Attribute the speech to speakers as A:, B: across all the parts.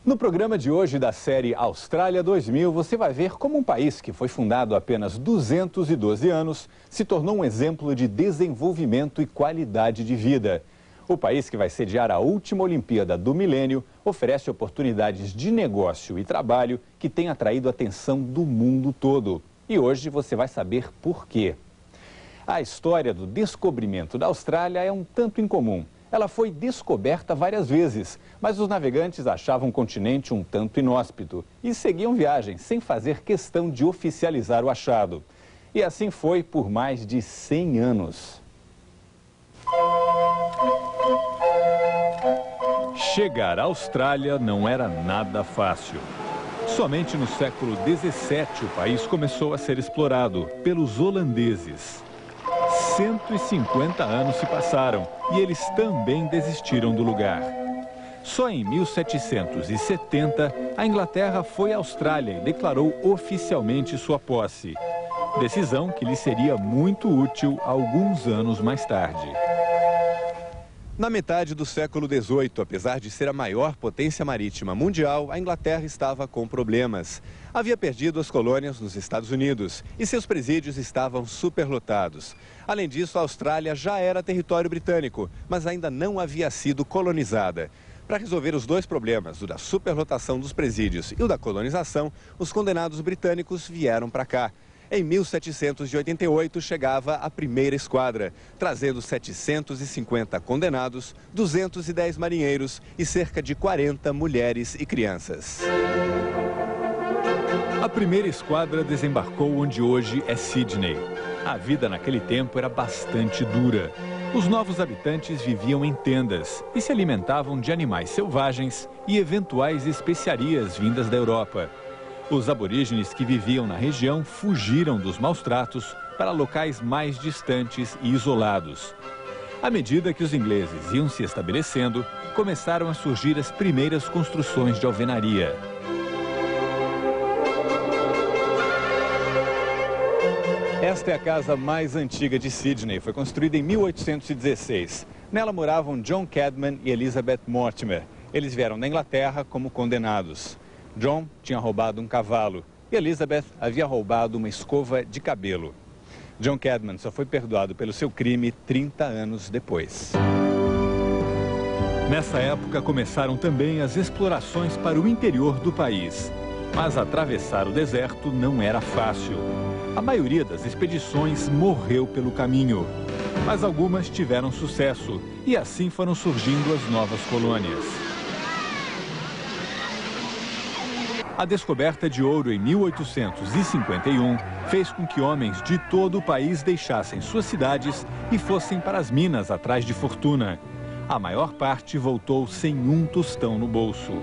A: No programa de hoje da série Austrália 2000, você vai ver como um país que foi fundado há apenas 212 anos se tornou um exemplo de desenvolvimento e qualidade de vida. O país que vai sediar a última Olimpíada do milênio oferece oportunidades de negócio e trabalho que têm atraído a atenção do mundo todo. E hoje você vai saber por quê. A história do descobrimento da Austrália é um tanto incomum. Ela foi descoberta várias vezes, mas os navegantes achavam o continente um tanto inóspito e seguiam viagem sem fazer questão de oficializar o achado. E assim foi por mais de 100 anos. Chegar à Austrália não era nada fácil. Somente no século XVII o país começou a ser explorado pelos holandeses. 150 anos se passaram e eles também desistiram do lugar. Só em 1770, a Inglaterra foi à Austrália e declarou oficialmente sua posse. Decisão que lhe seria muito útil alguns anos mais tarde. Na metade do século XVIII, apesar de ser a maior potência marítima mundial, a Inglaterra estava com problemas. Havia perdido as colônias nos Estados Unidos e seus presídios estavam superlotados. Além disso, a Austrália já era território britânico, mas ainda não havia sido colonizada. Para resolver os dois problemas, o da superlotação dos presídios e o da colonização, os condenados britânicos vieram para cá. Em 1788 chegava a primeira esquadra, trazendo 750 condenados, 210 marinheiros e cerca de 40 mulheres e crianças. A primeira esquadra desembarcou onde hoje é Sydney. A vida naquele tempo era bastante dura. Os novos habitantes viviam em tendas e se alimentavam de animais selvagens e eventuais especiarias vindas da Europa. Os aborígenes que viviam na região fugiram dos maus tratos para locais mais distantes e isolados. À medida que os ingleses iam se estabelecendo, começaram a surgir as primeiras construções de alvenaria. Esta é a casa mais antiga de Sydney. Foi construída em 1816. Nela moravam John Cadman e Elizabeth Mortimer. Eles vieram da Inglaterra como condenados. John tinha roubado um cavalo e Elizabeth havia roubado uma escova de cabelo. John Cadman só foi perdoado pelo seu crime 30 anos depois. Nessa época começaram também as explorações para o interior do país. Mas atravessar o deserto não era fácil. A maioria das expedições morreu pelo caminho. Mas algumas tiveram sucesso e assim foram surgindo as novas colônias. A descoberta de ouro em 1851 fez com que homens de todo o país deixassem suas cidades e fossem para as minas atrás de fortuna. A maior parte voltou sem um tostão no bolso.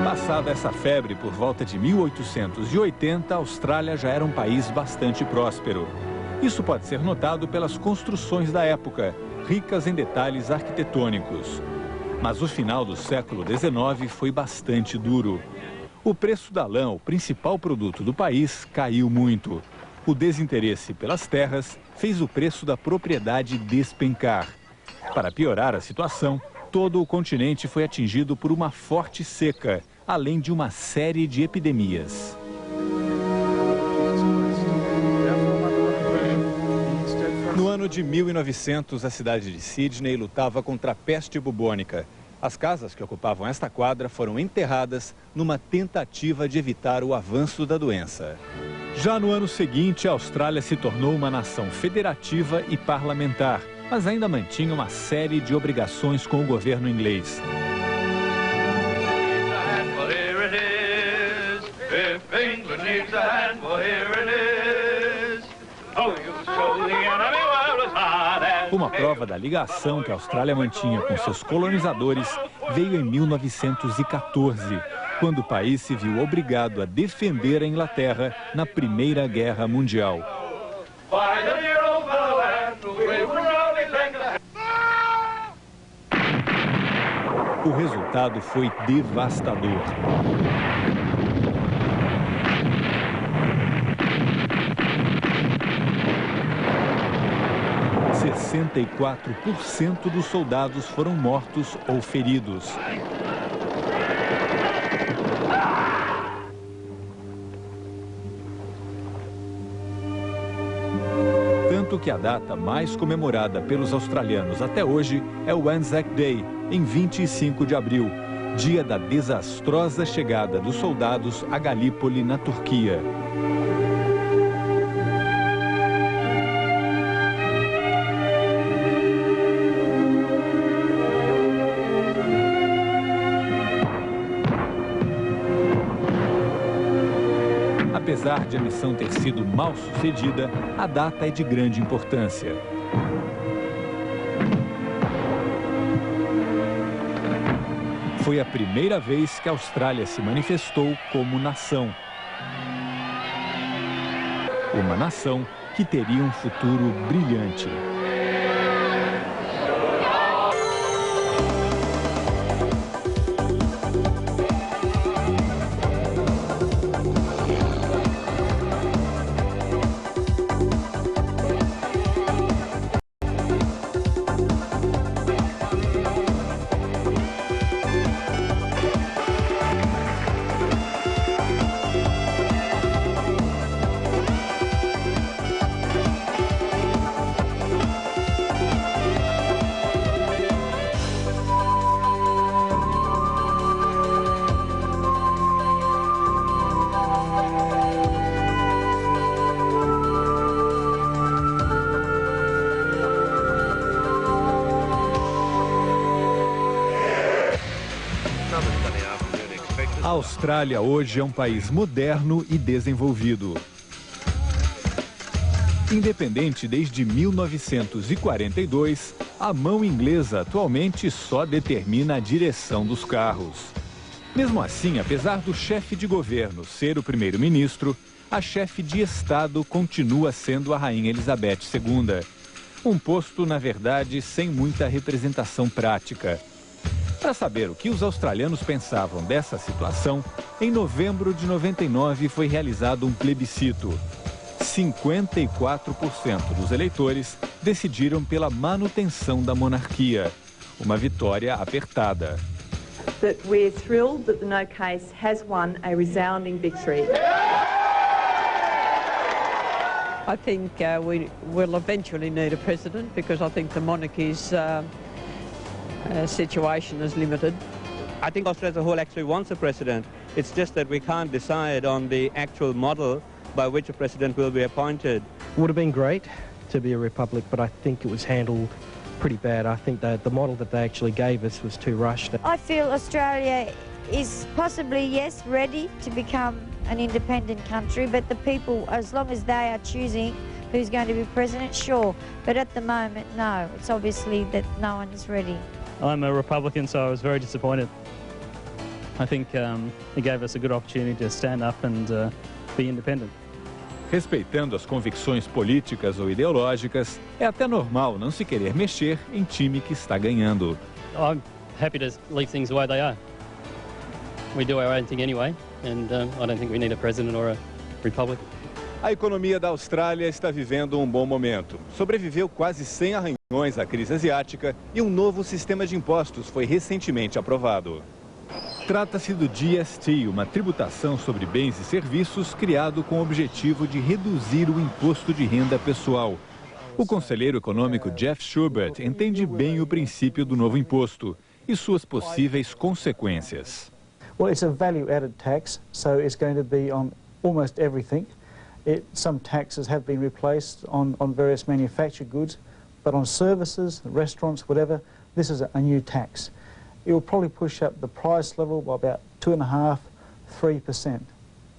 A: Passada essa febre, por volta de 1880, a Austrália já era um país bastante próspero. Isso pode ser notado pelas construções da época, ricas em detalhes arquitetônicos. Mas o final do século XIX foi bastante duro. O preço da lã, o principal produto do país, caiu muito. O desinteresse pelas terras fez o preço da propriedade despencar. Para piorar a situação, todo o continente foi atingido por uma forte seca, além de uma série de epidemias. No ano de 1900, a cidade de Sydney lutava contra a peste bubônica. As casas que ocupavam esta quadra foram enterradas numa tentativa de evitar o avanço da doença. Já no ano seguinte, a Austrália se tornou uma nação federativa e parlamentar, mas ainda mantinha uma série de obrigações com o governo inglês. Uma prova da ligação que a Austrália mantinha com seus colonizadores veio em 1914, quando o país se viu obrigado a defender a Inglaterra na Primeira Guerra Mundial. O resultado foi devastador. 64% dos soldados foram mortos ou feridos. Tanto que a data mais comemorada pelos australianos até hoje é o Anzac Day, em 25 de abril, dia da desastrosa chegada dos soldados a Galípoli, na Turquia. Apesar de a missão ter sido mal sucedida, a data é de grande importância. Foi a primeira vez que a Austrália se manifestou como nação. Uma nação que teria um futuro brilhante. A Austrália hoje é um país moderno e desenvolvido. Independente desde 1942, a mão inglesa atualmente só determina a direção dos carros. Mesmo assim, apesar do chefe de governo ser o primeiro-ministro, a chefe de Estado continua sendo a Rainha Elizabeth II. Um posto, na verdade, sem muita representação prática. Para saber o que os australianos pensavam dessa situação, em novembro de 99 foi realizado um plebiscito. 54% dos eleitores decidiram pela manutenção da monarquia. Uma vitória apertada.
B: But we're thrilled that the no case has won a resounding victory.
C: I think we will eventually need a president because I think the monarchy's situation is limited.
D: I think Australia as a whole actually wants a president. It's just that we can't decide on the actual model by which a president will be appointed.
E: It would have been great to be a republic, but I think it was handled pretty bad. I think that the model that they actually gave us was too rushed.
F: I feel Australia is possibly, yes, ready to become an independent country, but the people, as long as they are choosing who's going to be president, sure. But at the moment, no. It's obviously that no one is ready.
G: I'm a Republican, so I was very disappointed. I think it gave us a good opportunity to stand up and be independent.
A: Respeitando as convicções políticas ou ideológicas, é até normal não se querer mexer em time que está ganhando.
G: I'm happy to leave things the way they are. We do our own thing anyway, and I don't think we need a president or a republic.
A: A economia da Austrália está vivendo um bom momento. Sobreviveu quase 100 arranhões à crise asiática e um novo sistema de impostos foi recentemente aprovado. Trata-se do GST, uma tributação sobre bens e serviços criado com o objetivo de reduzir o imposto de renda pessoal. O conselheiro econômico Jeff Schubert entende bem o princípio do novo imposto e suas possíveis consequências.
H: Well, it's a value-added tax, so it's going to be on almost everything. Some taxes have been replaced on various manufactured goods, but on services, restaurants, whatever, this is a new tax. It will probably push up the price level by about 2.5%, 3%.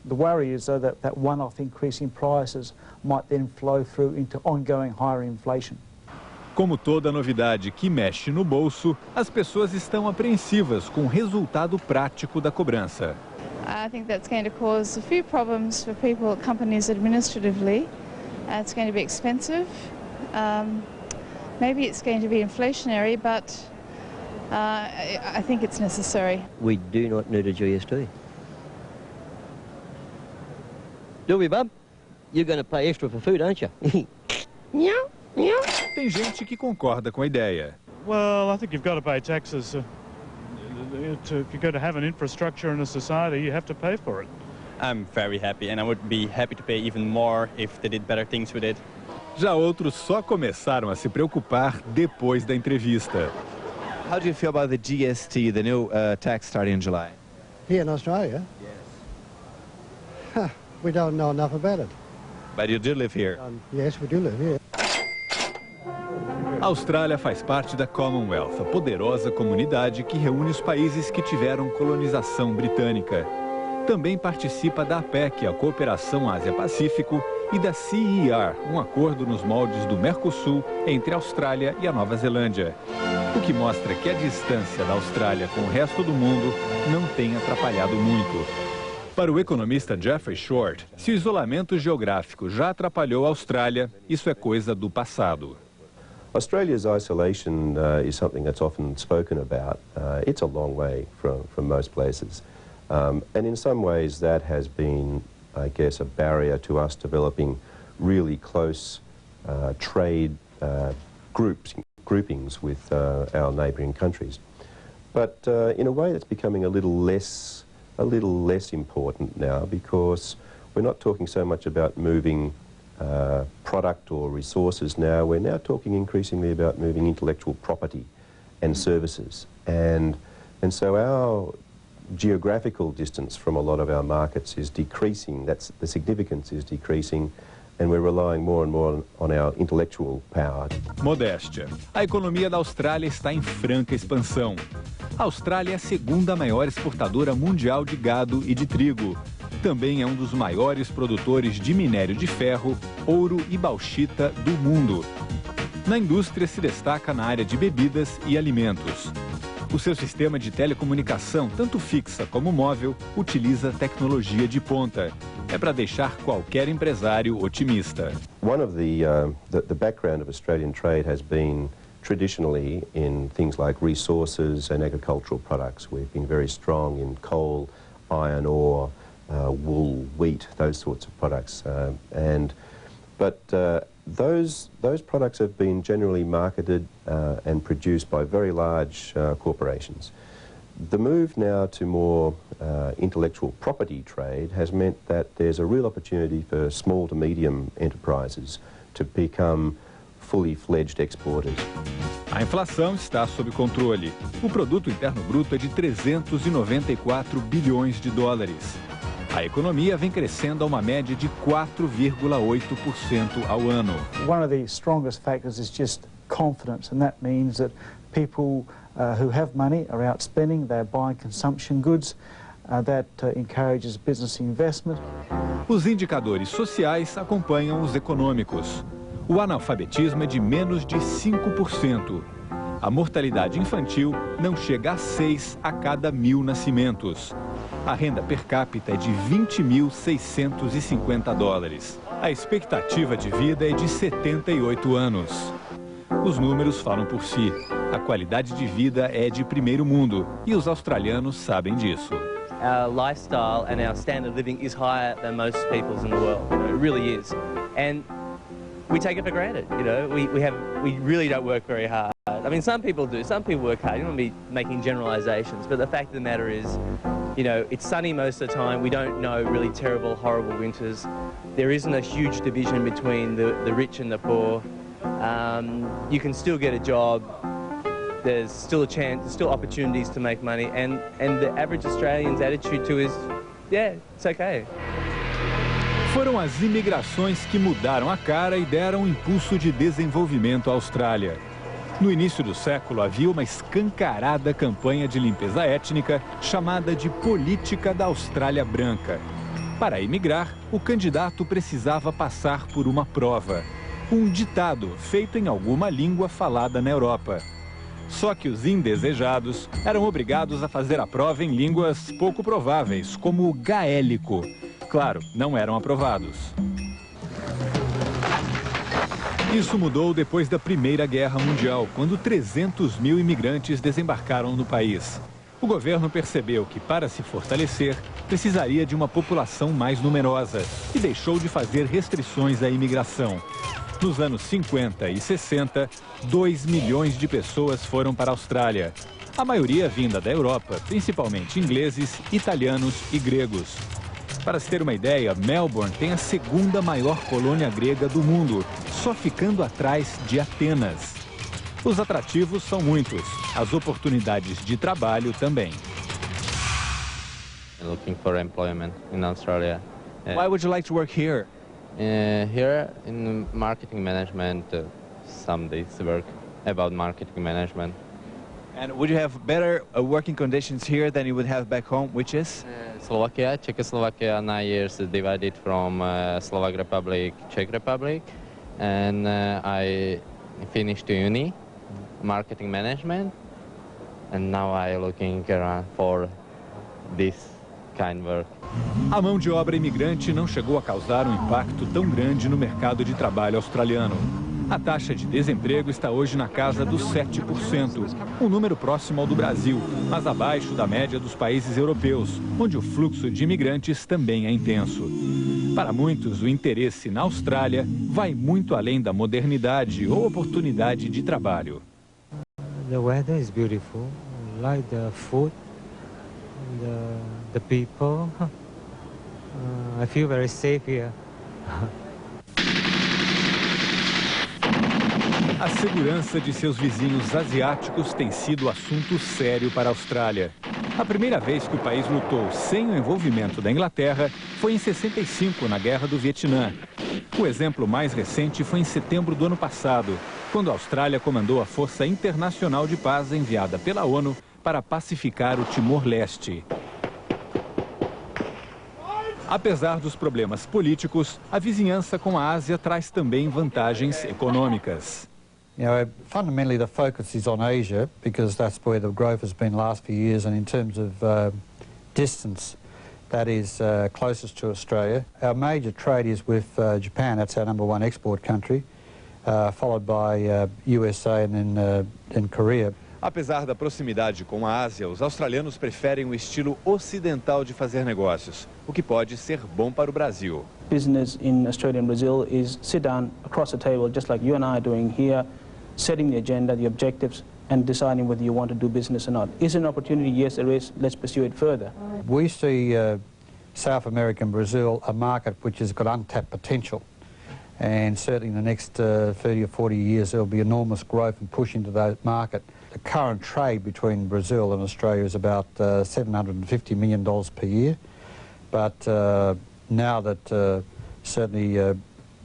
H: The worry is, though, that one-off increase in prices might then flow through into ongoing higher inflation.
A: Como toda novidade que mexe no bolso, as pessoas estão apreensivas com o resultado prático da cobrança.
I: I think that's going to cause a few problems for people, companies administratively. It's going to be expensive. Maybe it's going to be inflationary, but I think it's necessary.
J: We do not need a GST. Do we, Bub? You're going to pay extra for food, aren't you?
K: Meow, meow.
A: Tem gente que concorda com a ideia.
L: Well, I think you've got to pay taxes. If you're going to have an infrastructure in a society, you have to pay for it.
M: I'm very happy, and I would be happy to pay even more if they did better things with it.
A: Já outros só começaram a se preocupar depois da entrevista.
M: How do you feel about the GST, the new tax starting in July?
K: Here in Australia? Yes. We don't know enough about it.
M: But you do live here?
K: Yes, we do live here.
A: A Austrália faz parte da Commonwealth, a poderosa comunidade que reúne os países que tiveram colonização britânica. Também participa da APEC, a Cooperação Ásia-Pacífico, e da CER, um acordo nos moldes do Mercosul entre a Austrália e a Nova Zelândia. O que mostra que a distância da Austrália com o resto do mundo não tem atrapalhado muito. Para o economista Jeffrey Short, se o isolamento geográfico já atrapalhou a Austrália, isso é coisa do passado.
N: Australia's isolation is something that's often spoken about. It's a long way from most places. And in some ways that has been, I guess, a barrier to us developing really close trade groupings with our neighbouring countries. But in a way that's becoming a little less important now, because we're not talking so much about moving product or resources now. We're now talking increasingly about moving intellectual property and services. And so our geographical distance from a lot of our markets is decreasing. That's the significance is decreasing, and we're relying more and more on our intellectual power.
A: Modéstia. A economia da Austrália está em franca expansão. A Austrália é a segunda maior exportadora mundial de gado e de trigo. Também é um dos maiores produtores de minério de ferro, ouro e bauxita do mundo. Na indústria se destaca na área de bebidas e alimentos. O seu sistema de telecomunicação, tanto fixa como móvel, utiliza tecnologia de ponta. É para deixar qualquer empresário otimista.
N: One of the background of Australian trade has been traditionally in things like resources and agricultural products. We've been very strong in coal, iron ore, wool, wheat, those sorts of products. But those products have been generally marketed and produced by very large corporations. The move now to more intellectual property trade has meant that there's a real opportunity for small to medium enterprises to become fully fledged exporters.
A: A inflação está sob controle. O produto interno bruto é de 394 bilhões de dólares. A economia vem crescendo a uma média de 4,8% ao ano.
H: One of the strongest factors is just confidence, and that means that people who have money are out spending, they're buying consumption goods, that encourages business investment.
A: Os indicadores sociais acompanham os econômicos. O analfabetismo é de menos de 5%. A mortalidade infantil não chega a 6 a cada 1.000 nascimentos. A renda per capita é de 20.650 dólares. A expectativa de vida é de 78 anos. Os números falam por si. A qualidade de vida é de primeiro mundo e os australianos sabem disso.
O: Our lifestyle and our standard of living is higher than most people's in the world. It really is. And we take it for granted, you know. We really don't work very hard. I mean, some people do. Some people work hard. You don't want to be making generalizations, but the fact of the matter is, you know, it's sunny most of the time. We don't know really terrible, horrible winters. There isn't a huge division between the rich and the poor. You can still get a job. There's still a chance, there's still opportunities to make money, and the average Australian's attitude to is, yeah, it's okay.
A: Foram as imigrações que mudaram a cara e deram um impulso de desenvolvimento à Austrália. No início do século, havia uma escancarada campanha de limpeza étnica chamada de Política da Austrália Branca. Para emigrar, o candidato precisava passar por uma prova, um ditado feito em alguma língua falada na Europa. Só que os indesejados eram obrigados a fazer a prova em línguas pouco prováveis, como o gaélico. Claro, não eram aprovados. Isso mudou depois da Primeira Guerra Mundial, quando 300.000 imigrantes desembarcaram no país. O governo percebeu que, para se fortalecer, precisaria de uma população mais numerosa e deixou de fazer restrições à imigração. Nos anos 50 e 60, 2 milhões de pessoas foram para a Austrália. A maioria vinda da Europa, principalmente ingleses, italianos e gregos. Para se ter uma ideia, Melbourne tem a segunda maior colônia grega do mundo, só ficando atrás de Atenas. Os atrativos são muitos, as oportunidades de trabalho também.
P: Looking for employment in Australia.
M: Why would you like to work here?
P: Here in marketing management, some days work about marketing management.
M: And would you have better working conditions here than you would have back home, which is?
P: Slovakia, Czechoslovakia, 9 years divided from Slovak Republic, Czech Republic. And I finished uni, marketing management. And now I'm looking around for this kind of work.
A: A mão de obra imigrante não chegou a causar um impacto tão grande no mercado de trabalho australiano. A taxa de desemprego está hoje na casa dos 7%, um número próximo ao do Brasil, mas abaixo da média dos países europeus, onde o fluxo de imigrantes também é intenso. Para muitos, o interesse na Austrália vai muito além da modernidade ou oportunidade de trabalho.
Q: The weather is beautiful. I like the food, the people. I feel very safe here.
A: A segurança de seus vizinhos asiáticos tem sido assunto sério para a Austrália. A primeira vez que o país lutou sem o envolvimento da Inglaterra foi em 65, na Guerra do Vietnã. O exemplo mais recente foi em setembro do ano passado, quando a Austrália comandou a Força Internacional de Paz enviada pela ONU para pacificar o Timor-Leste. Apesar dos problemas políticos, a vizinhança com a Ásia traz também vantagens econômicas.
R: You know, fundamentally the focus is on Asia because that's where the growth has been the last few years, and in terms of distance, that is closest to Australia. Our major trade is with Japan, that's our #1 export country, followed by USA and then Korea.
M: Apesar da proximidade com a Ásia, os australianos preferem o estilo ocidental de fazer negócios, o que pode ser bom para o Brasil.
S: Business in Australia and Brazil is sit down across the table, just like you and I are doing here, setting the agenda, the objectives, and deciding whether you want to do business or not. Is it an opportunity? Yes, there is. Let's pursue it further.
R: We see South America and Brazil a market which has got untapped potential. And certainly in the next 30 or 40 years, there will be enormous growth and push into that market. The current trade between Brazil and Australia is about $750 million per year. But now that certainly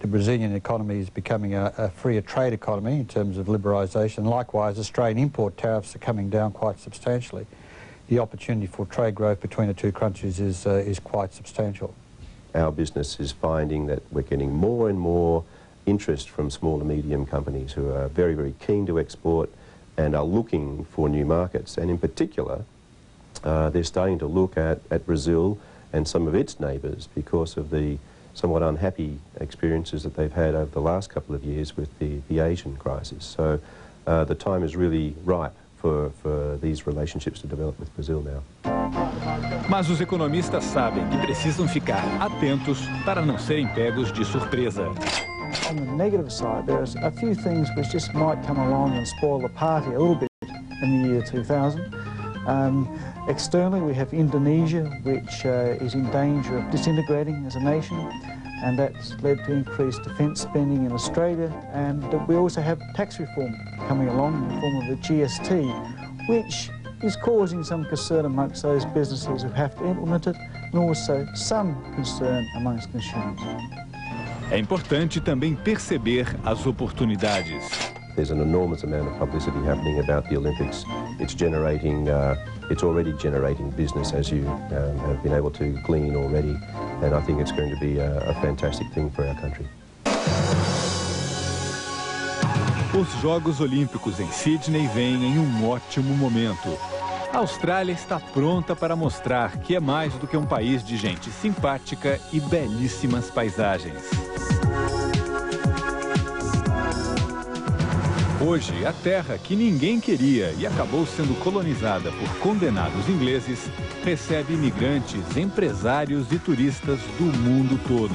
R: the Brazilian economy is becoming a freer trade economy in terms of liberalisation, likewise Australian import tariffs are coming down quite substantially. The opportunity for trade growth between the two countries is quite substantial.
N: Our business is finding that we're getting more and more interest from small and medium companies who are very, very keen to export and are looking for new markets. And in particular, they're starting to look at Brazil and some of its neighbours because of the somewhat unhappy experiences that they've had over the last couple of years with the Asian crisis. So the time is really ripe for these relationships to develop with Brazil now.
A: Mas os economistas sabem que precisam ficar atentos para não serem pegos de surpresa.
H: On the negative side, there's a few things which just might come along and spoil the party a little bit in the year 2000. Externally, we have Indonesia, which is in danger of disintegrating as a nation, and that's led to increased defence spending in Australia. And we also have tax reform coming along in the form of the GST, which is causing some concern amongst those businesses who have to implement it, and also some concern amongst consumers.
A: É importante também perceber as oportunidades.
N: There's an enormous amount of publicity happening about the Olympics. It's generating, it's already generating business, as you have been able to glean already, and I think it's going to be a fantastic thing for our country.
A: Os Jogos Olímpicos em Sydney vêm em um ótimo momento. A Austrália está pronta para mostrar que é mais do que um país de gente simpática e belíssimas paisagens. Hoje, a terra que ninguém queria e acabou sendo colonizada por condenados ingleses, recebe imigrantes, empresários e turistas do mundo todo.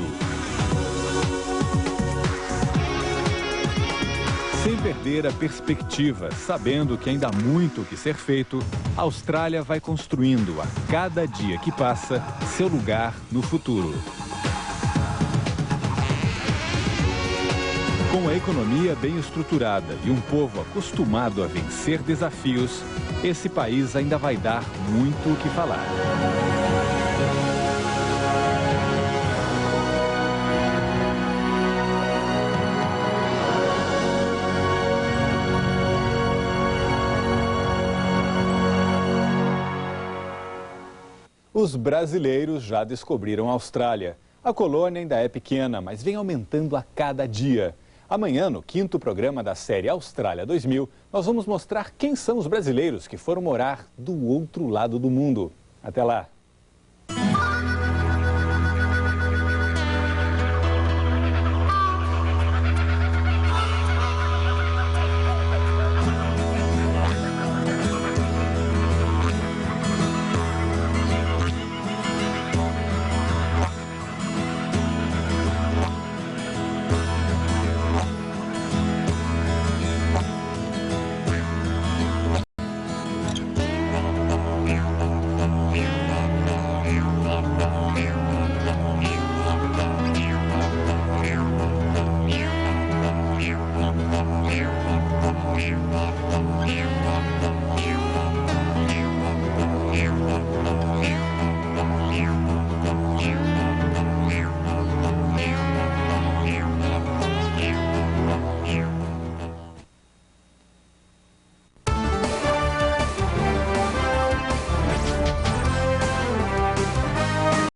A: Sem perder a perspectiva, sabendo que ainda há muito o que ser feito, a Austrália vai construindo, a cada dia que passa, seu lugar no futuro. Com a economia bem estruturada e um povo acostumado a vencer desafios, esse país ainda vai dar muito o que falar. Os brasileiros já descobriram a Austrália. A colônia ainda é pequena, mas vem aumentando a cada dia. Amanhã, no 5º programa da série Austrália 2000, nós vamos mostrar quem são os brasileiros que foram morar do outro lado do mundo. Até lá!